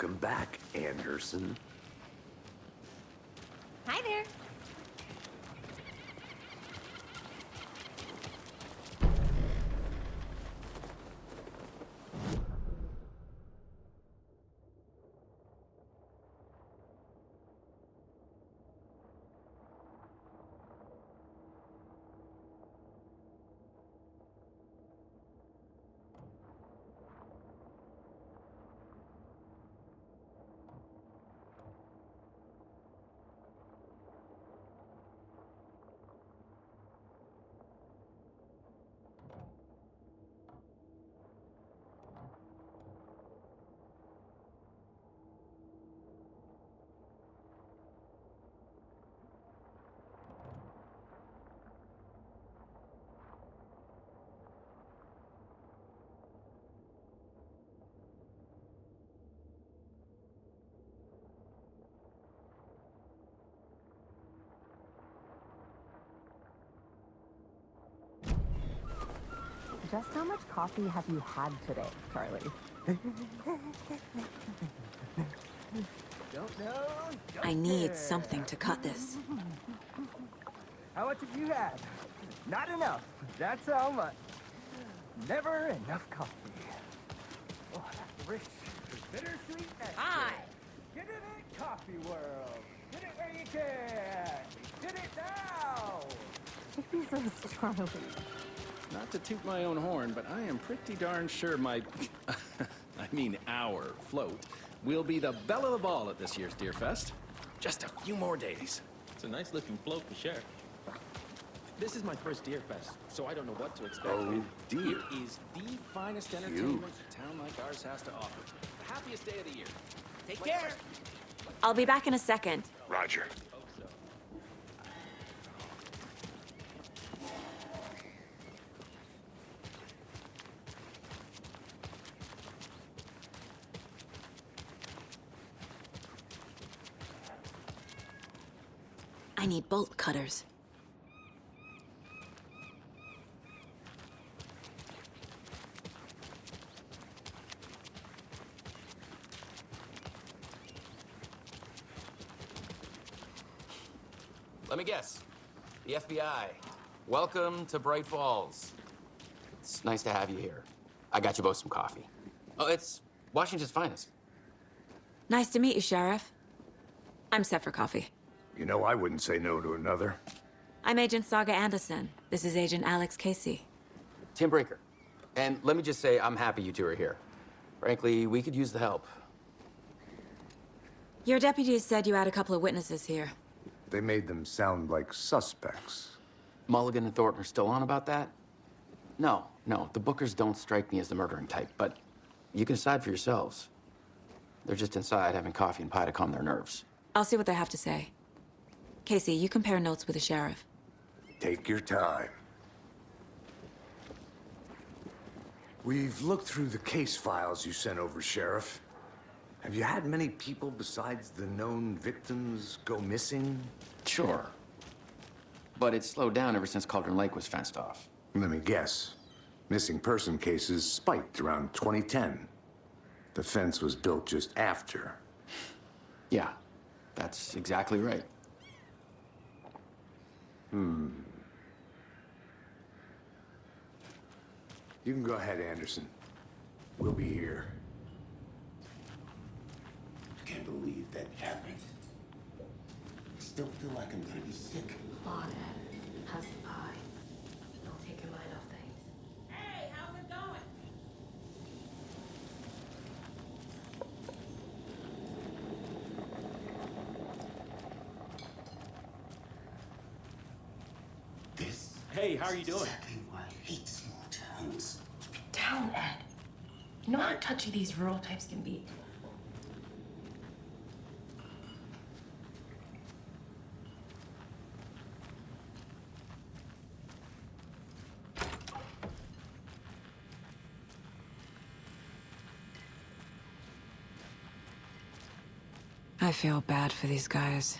Welcome back, Anderson. Hi there. Just how much coffee have you had today, Charlie? Don't know. I need something to cut this. How much have you had? Not enough. That's how much. Never enough coffee. Oh, that's rich, bittersweet. Hi. Get in it, coffee world. Get it where you can. Get it now. Jesus, Charlie. Not to toot my own horn, but I am pretty darn sure my, our float will be the belle of the ball at this year's Deer Fest. Just a few more days. It's a nice looking float for sure. This is my first Deer Fest, so I don't know what to expect. Oh, dear. It is the finest entertainment a town like ours has to offer. The happiest day of the year. Take care. I'll be back in a second. Roger. Hope so. I need bolt cutters. Let me guess. The FBI. Welcome to Bright Falls. It's nice to have you here. I got you both some coffee. Oh, it's Washington's finest. Nice to meet you, Sheriff. I'm set for coffee. You know, I wouldn't say no to another. I'm Agent Saga Anderson. This is Agent Alex Casey. Tim Brinker. And let me just say, I'm happy you two are here. Frankly, we could use the help. Your deputies said you had a couple of witnesses here. They made them sound like suspects. Mulligan and Thornton are still on about that? No, the Bookers don't strike me as the murdering type, but you can decide for yourselves. They're just inside having coffee and pie to calm their nerves. I'll see what they have to say. Casey, you compare notes with the sheriff. Take your time. We've looked through the case files you sent over, Sheriff. Have you had many people besides the known victims go missing? Sure. But it's slowed down ever since Cauldron Lake was fenced off. Let me guess. Missing person cases spiked around 2010. The fence was built just after. Yeah, that's exactly right. You can go ahead, Anderson. We'll be here. Can't believe that happened. Still feel like I'm gonna be sick. On it. How's the pie? Don't take your mind off things. Hey, how's it going? This Hey, how are you doing? exactly why I hate small towns. Keep it down, Ed. You know how touchy these rural types can be. I feel bad for these guys.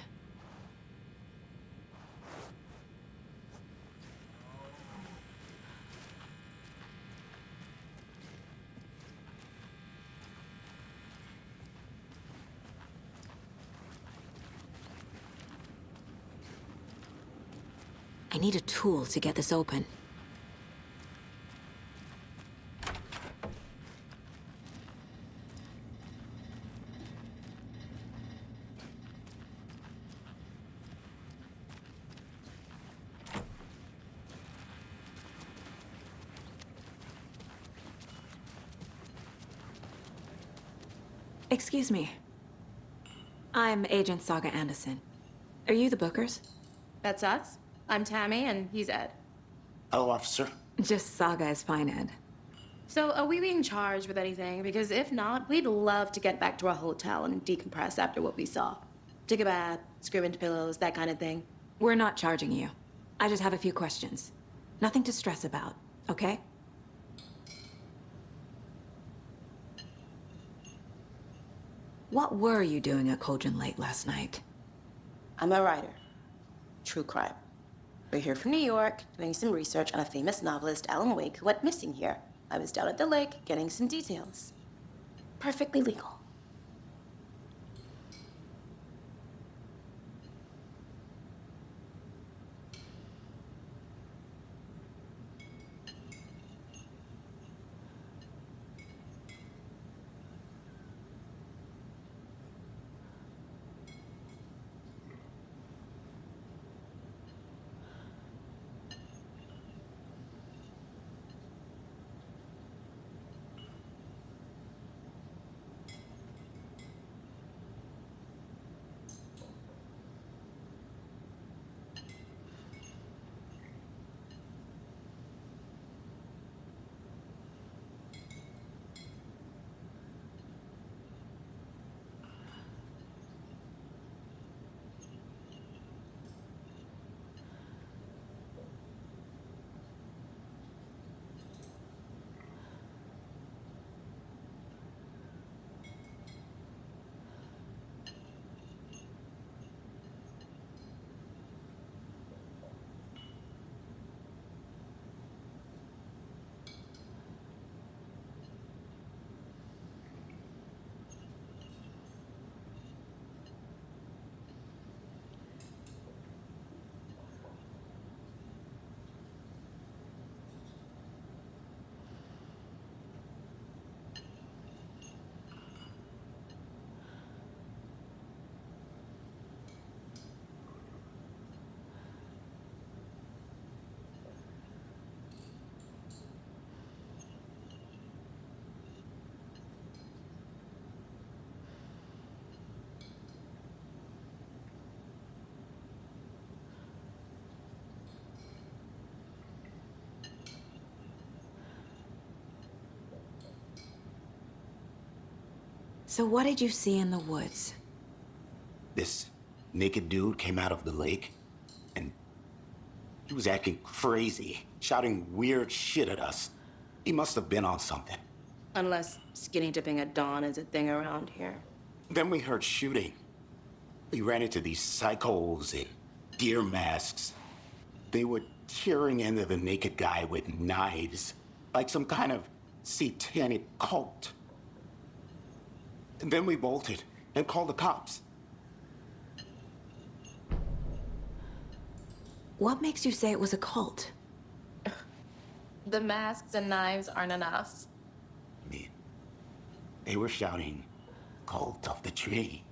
I need a tool to get this open. Excuse me. I'm Agent Saga Anderson. Are you the Bookers? That's us. I'm Tammy, and he's Ed. Hello, officer. Just Saga is fine, Ed. So, are we being charged with anything? Because if not, we'd love to get back to our hotel and decompress after what we saw. Take a bath, scream into pillows, that kind of thing. We're not charging you. I just have a few questions. Nothing to stress about, okay? What were you doing at Cauldron Lake last night? I'm a writer. True crime. We're here from New York, doing some research on a famous novelist, Alan Wake, who went missing here. I was down at the lake, getting some details. Perfectly legal. So what did you see in the woods? This naked dude came out of the lake, and he was acting crazy, shouting weird shit at us. He must have been on something. Unless skinny dipping at dawn is a thing around here. Then we heard shooting. We ran into these psychos in deer masks. They were tearing into the naked guy with knives, like some kind of satanic cult. And then we bolted and called the cops. What makes you say it was a cult? The masks and knives aren't enough. I mean, they were shouting, "Cult of the tree,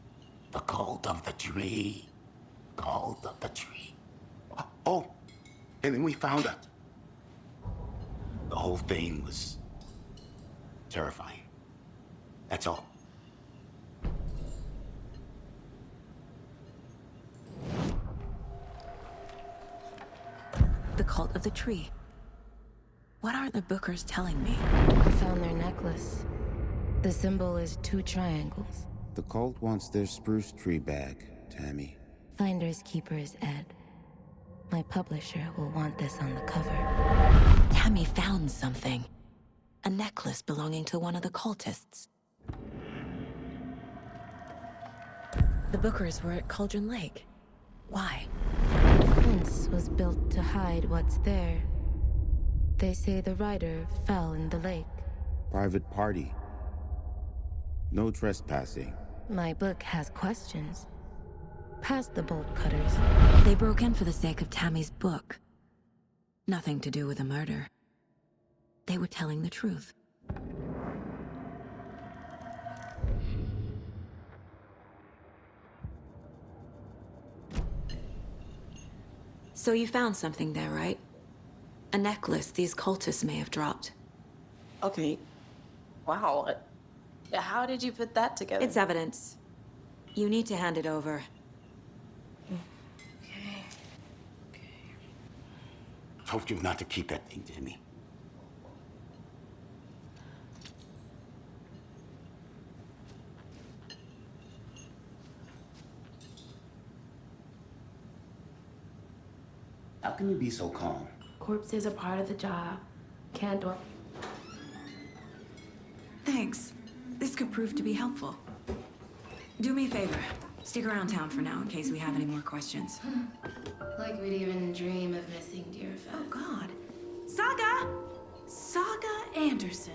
the cult of the tree, cult of the tree." Oh, and then we found it. The whole thing was terrifying. That's all. The cult of the tree. What are the Bookers telling me? I found their necklace. The symbol is 2 triangles. The cult wants their spruce tree back, Tammy. Finders keepers, Ed. My publisher will want this on the cover. Tammy found something. A necklace belonging to one of the cultists. The Bookers were at Cauldron Lake. Why? The fence was built to hide what's there. They say the rider fell in the lake. Private party. No trespassing. My book has questions. Past the bolt cutters. They broke in for the sake of Tammy's book. Nothing to do with a murder. They were telling the truth. So you found something there, right? A necklace these cultists may have dropped. Okay. Wow. How did you put that together? It's evidence. You need to hand it over. Okay. Told you not to keep that thing, Jimmy. How can you be so calm? Corpses are part of the job. Can't dwell. Thanks. This could prove to be helpful. Do me a favor. Stick around town for now in case we have any more questions. Like we'd even dream of missing Deerfest. Oh, God. Saga! Saga Anderson.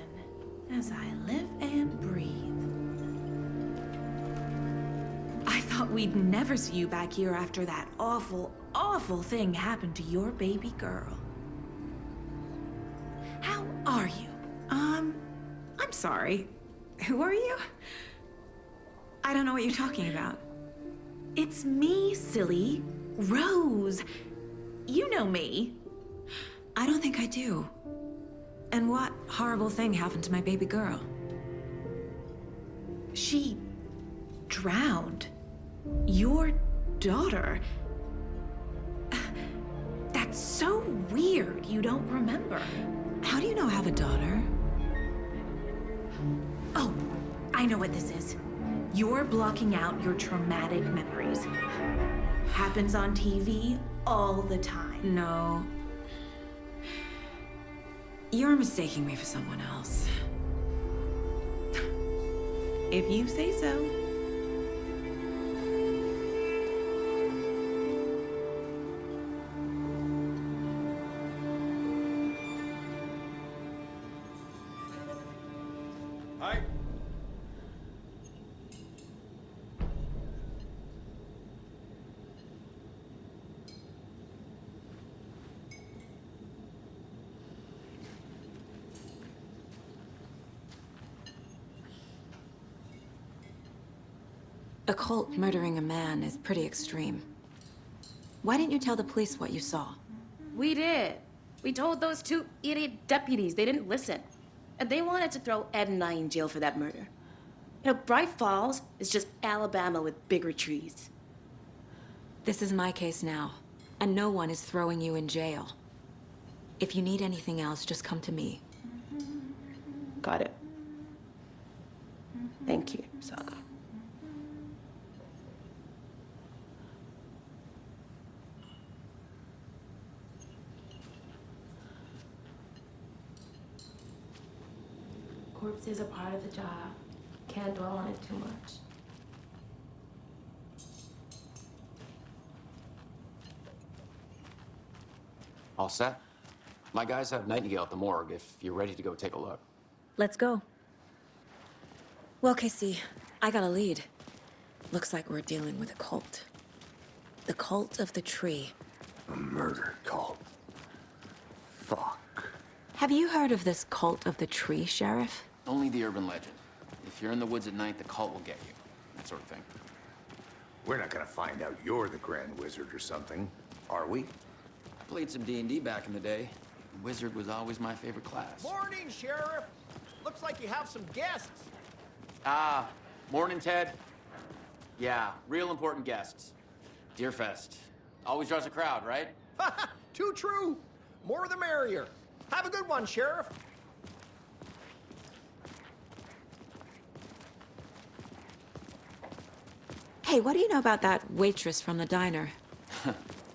As I live and breathe. I thought we'd never see you back here after that awful, awful thing happened to your baby girl. How are you? I'm sorry. Who are you? I don't know what you're talking about. It's me, silly. Rose. You know me. I don't think I do. And what horrible thing happened to my baby girl? She drowned. Your daughter. That's so weird you don't remember. How do you know I have a daughter? Oh, I know what this is. You're blocking out your traumatic memories. Happens on TV all the time. No. You're mistaking me for someone else. If you say so. Hi. A cult murdering a man is pretty extreme. Why didn't you tell the police what you saw? We did. We told those two idiot deputies. They didn't listen. And they wanted to throw Ed and I in jail for that murder. You know, Bright Falls is just Alabama with bigger trees. This is my case now, and no one is throwing you in jail. If you need anything else, just come to me. Got it. Thank you, Saga. Corpses are part of the job. Can't dwell on it too much. All set? My guys have Nightingale at the morgue if you're ready to go take a look. Let's go. Well, Casey, I got a lead. Looks like we're dealing with a cult. The cult of the tree. A murder cult. Fuck. Have you heard of this cult of the tree, Sheriff? Only the urban legend. If you're in the woods at night, the cult will get you. That sort of thing. We're not gonna find out you're the Grand Wizard or something, are we? I played some D&D back in the day. Wizard was always my favorite class. Morning, Sheriff. Looks like you have some guests. Ah, morning, Ted. Yeah, real important guests. Deerfest. Always draws a crowd, right? Too true. More the merrier. Have a good one, Sheriff. Hey, what do you know about that waitress from the diner?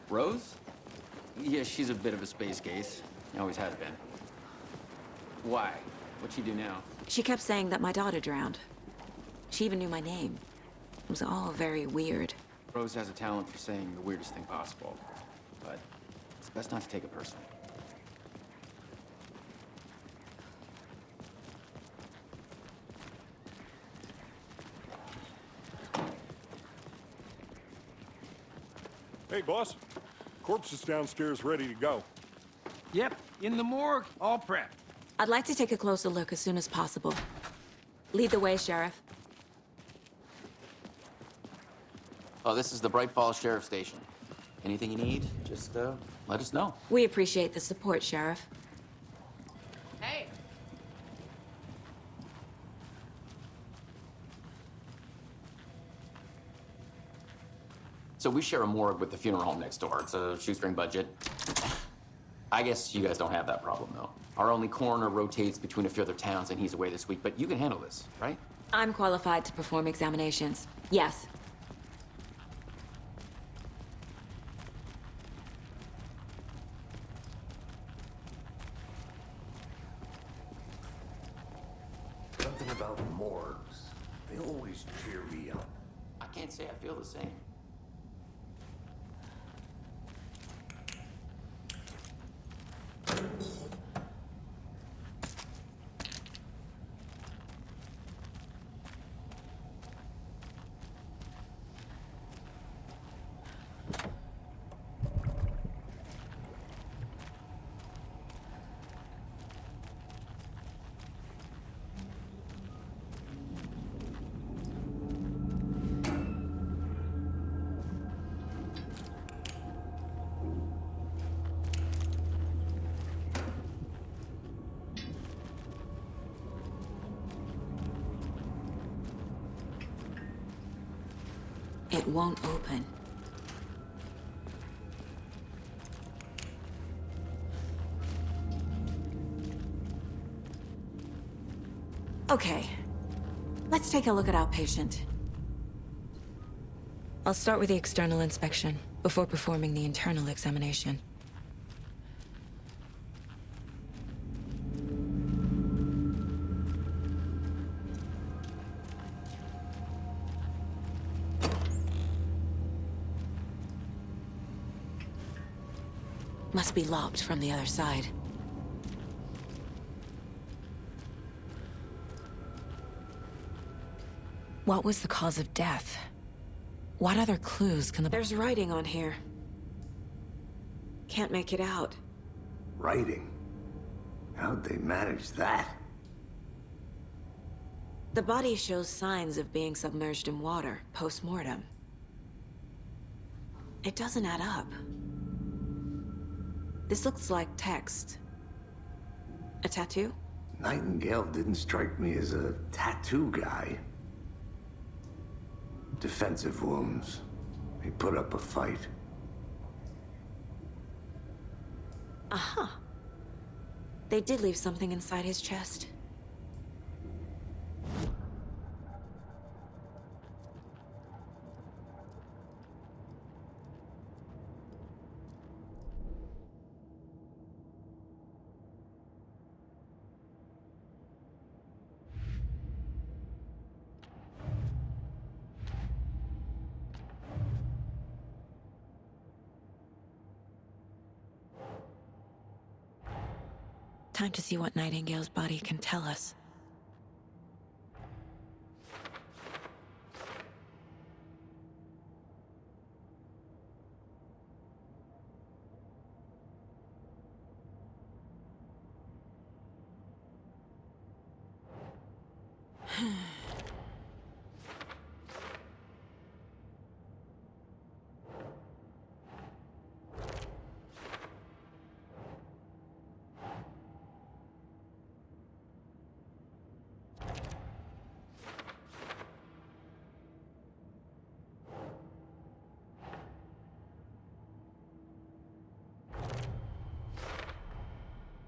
Rose? Yeah, she's a bit of a space case. Always has been. Why? What'd she do now? She kept saying that my daughter drowned. She even knew my name. It was all very weird. Rose has a talent for saying the weirdest thing possible. But it's best not to take it personally. Hey, boss. Corpse is downstairs ready to go. Yep, in the morgue, all prepped. I'd like to take a closer look as soon as possible. Lead the way, Sheriff. Oh, this is the Bright Falls Sheriff Station. Anything you need, just let us know. We appreciate the support, Sheriff. Hey! So we share a morgue with the funeral home next door. It's a shoestring budget. I guess you guys don't have that problem, though. Our only coroner rotates between a few other towns, and he's away this week, but you can handle this, right? I'm qualified to perform examinations. Yes. Something about morgues. They always cheer me up. I can't say I feel the same. It won't open. Okay. Let's take a look at our patient. I'll start with the external inspection before performing the internal examination. Must be locked from the other side. What was the cause of death? What other clues can the... There's writing on here. Can't make it out. Writing? How'd they manage that? The body shows signs of being submerged in water, post-mortem. It doesn't add up. This looks like text. A tattoo? Nightingale didn't strike me as a tattoo guy. Defensive wounds. He put up a fight. Aha. They did leave something inside his chest. Time to see what Nightingale's body can tell us.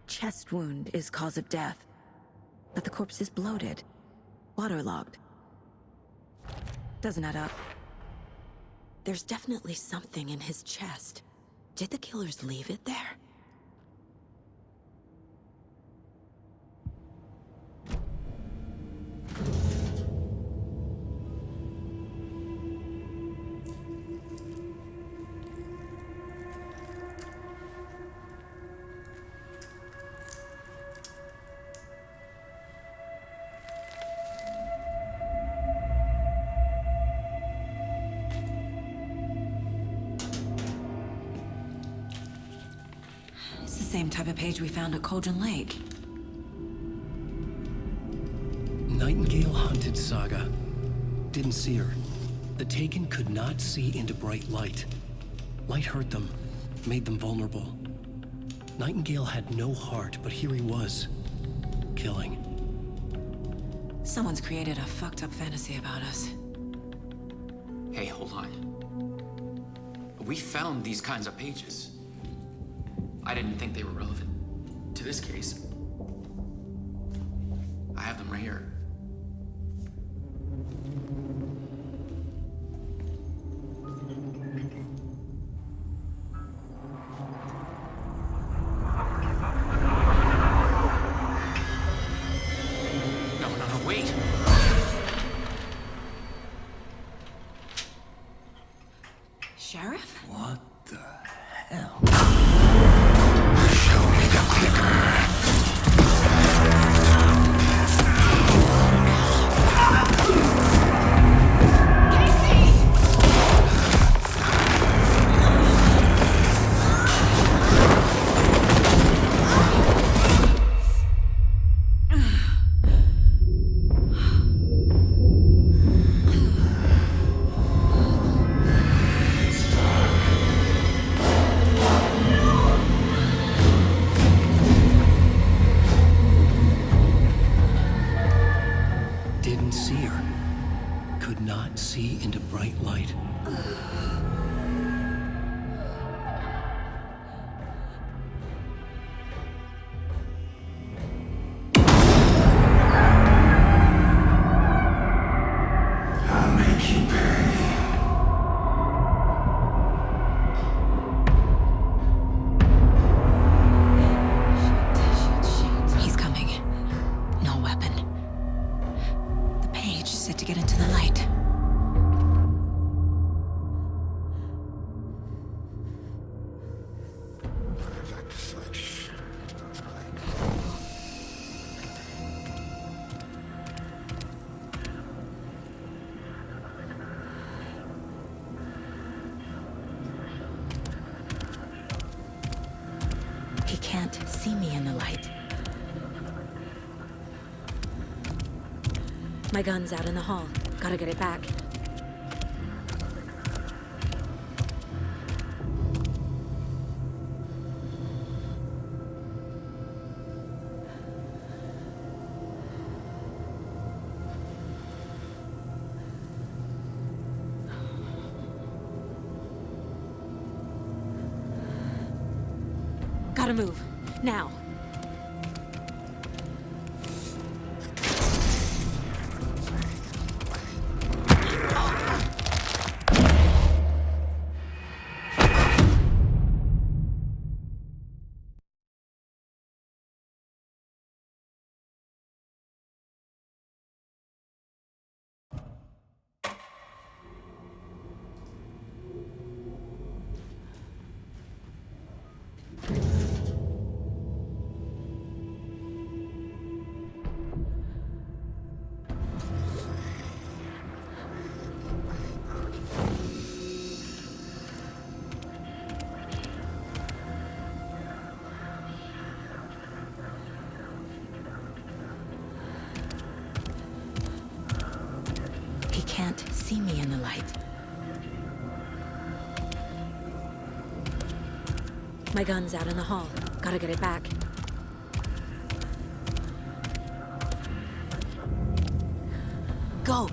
Chest wound is cause of death, but the corpse is bloated, waterlogged. Doesn't add up. There's definitely something in his chest. Did the killers leave it there? same type of page we found at Cauldron Lake. Nightingale hunted Saga. Didn't see her. The Taken could not see into bright light. Light hurt them, made them vulnerable. Nightingale had no heart, but here he was, killing. Someone's created a fucked up fantasy about us. Hey, hold on. We found these kinds of pages. I didn't think they were relevant to this case. I have them right here. No, wait! Sheriff? What the hell? Show me the clicker. Didn't see her. Could not see into bright light. I'll make you pay. He's coming. No weapon. The page set to get into the light. He can't see me in the light. My gun's out in the hall. Gotta get it back. Gotta move. Now. He can't see me in the light. My gun's out in the hall. Gotta get it back. Go!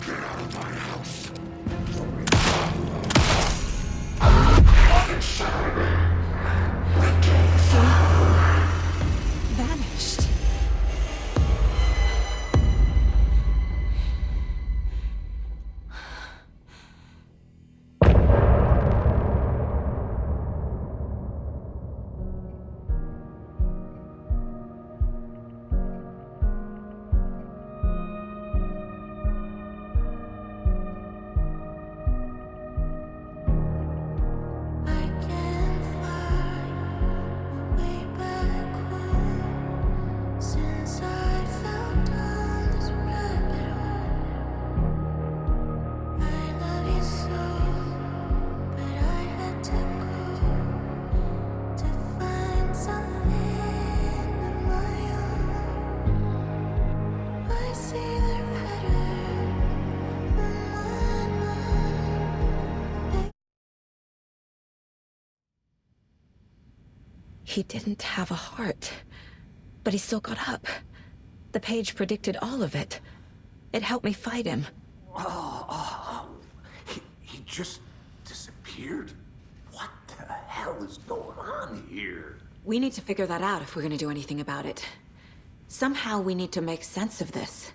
Get out of my house. Vanished. He didn't have a heart, but he still got up. The page predicted all of it. It helped me fight him. He just disappeared? What the hell is going on here? We need to figure that out if we're gonna do anything about it. Somehow we need to make sense of this.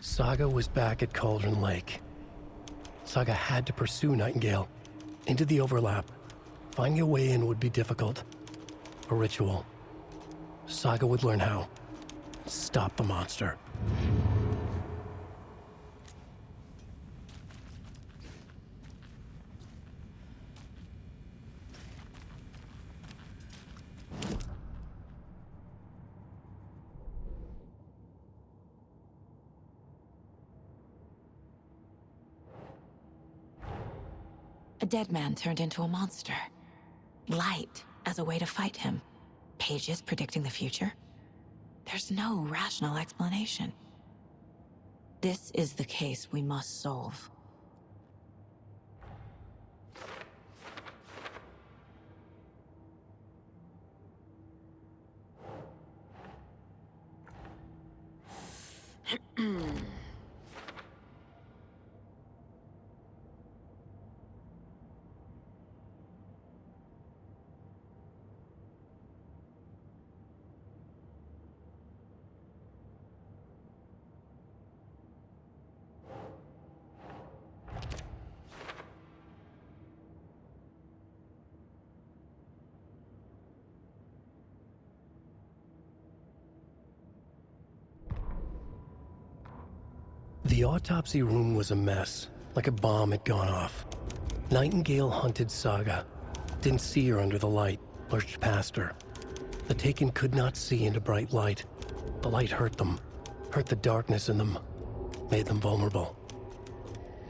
Saga was back at Cauldron Lake. Saga had to pursue Nightingale into the overlap. Finding a way in would be difficult. A ritual. Saga would learn how. Stop the monster. A dead man turned into a monster. Light as a way to fight him. Pages predicting the future. There's no rational explanation. This is the case we must solve. The autopsy room was a mess, like a bomb had gone off. Nightingale hunted Saga. Didn't see her under the light, lurched past her. The Taken could not see into bright light. The light hurt them, hurt the darkness in them, made them vulnerable.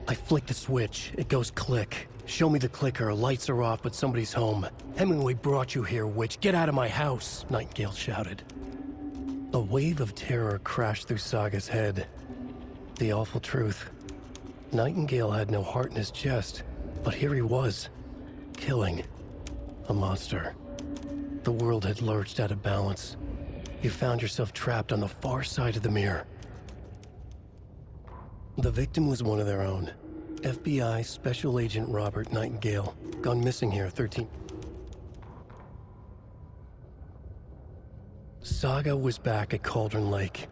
I flick the switch, it goes click. Show me the clicker, lights are off, but somebody's home. Hemingway brought you here, witch. Get out of my house, Nightingale shouted. A wave of terror crashed through Saga's head. The awful truth. Nightingale had no heart in his chest, but here he was, killing a monster. The world had lurched out of balance. You found yourself trapped on the far side of the mirror. The victim was one of their own. FBI Special Agent Robert Nightingale, gone missing here 13... Saga was back at Cauldron Lake.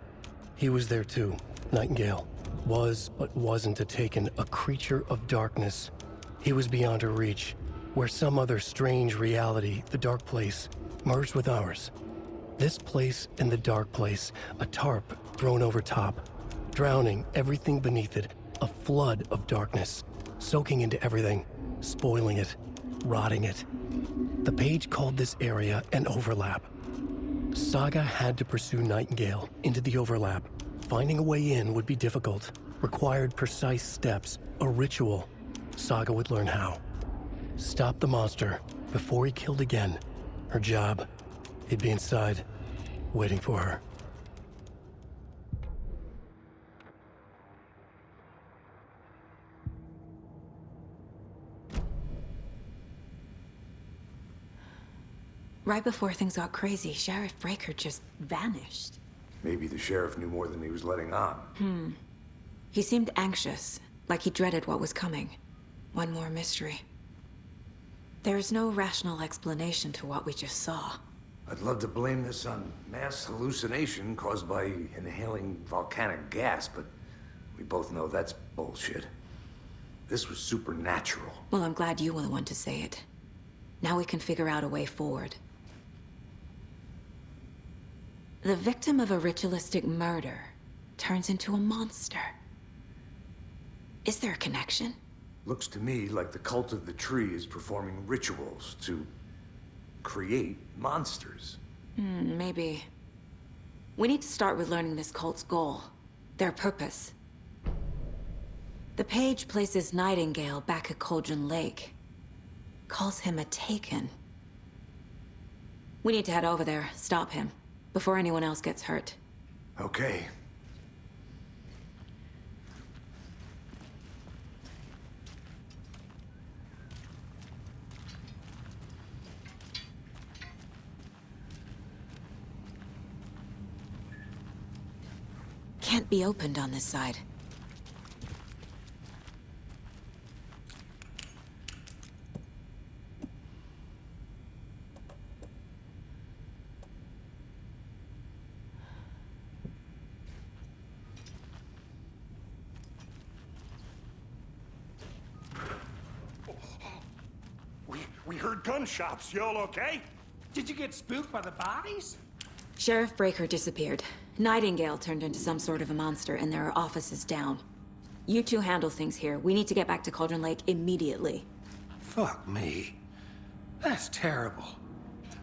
He was there too, Nightingale. Was, but wasn't a Taken, a creature of darkness. He was beyond her reach, where some other strange reality, the dark place, merged with ours. This place and the dark place, a tarp thrown over top, drowning everything beneath it, a flood of darkness, soaking into everything, spoiling it, rotting it. The page called this area an overlap. Saga had to pursue Nightingale into the overlap. Finding a way in would be difficult, required precise steps, a ritual. Saga would learn how. Stop the monster before he killed again. Her job, he'd be inside, waiting for her. Right before things got crazy, Sheriff Breaker just vanished. Maybe the sheriff knew more than he was letting on. He seemed anxious, like he dreaded what was coming. One more mystery. There's no rational explanation to what we just saw. I'd love to blame this on mass hallucination caused by inhaling volcanic gas, but we both know that's bullshit. This was supernatural. Well, I'm glad you were the one to say it. Now we can figure out a way forward. The victim of a ritualistic murder turns into a monster. Is there a connection? Looks to me like the cult of the tree is performing rituals to create monsters. Maybe. We need to start with learning this cult's goal, their purpose. The page places Nightingale back at Cauldron Lake. calls him a Taken. We need to head over there, stop him, before anyone else gets hurt. Okay. Can't be opened on this side. We heard gunshots. Y'all okay? Did you get spooked by the bodies? Sheriff Breaker disappeared. Nightingale turned into some sort of a monster, and there are offices down. You two handle things here. We need to get back to Cauldron Lake immediately. Fuck me. That's terrible.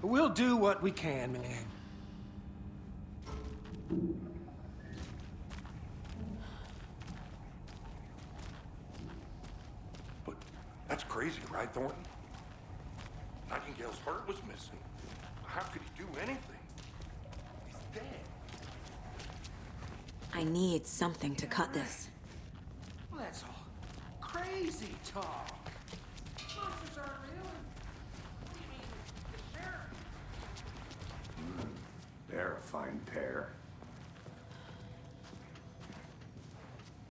We'll do what we can, man. But that's crazy, right, Thornton? Nightingale's heart was missing. How could he do anything? He's dead. I need something to cut this. Well, that's all crazy talk. Monsters aren't real. What do you mean, the sheriff? They're a fine pair.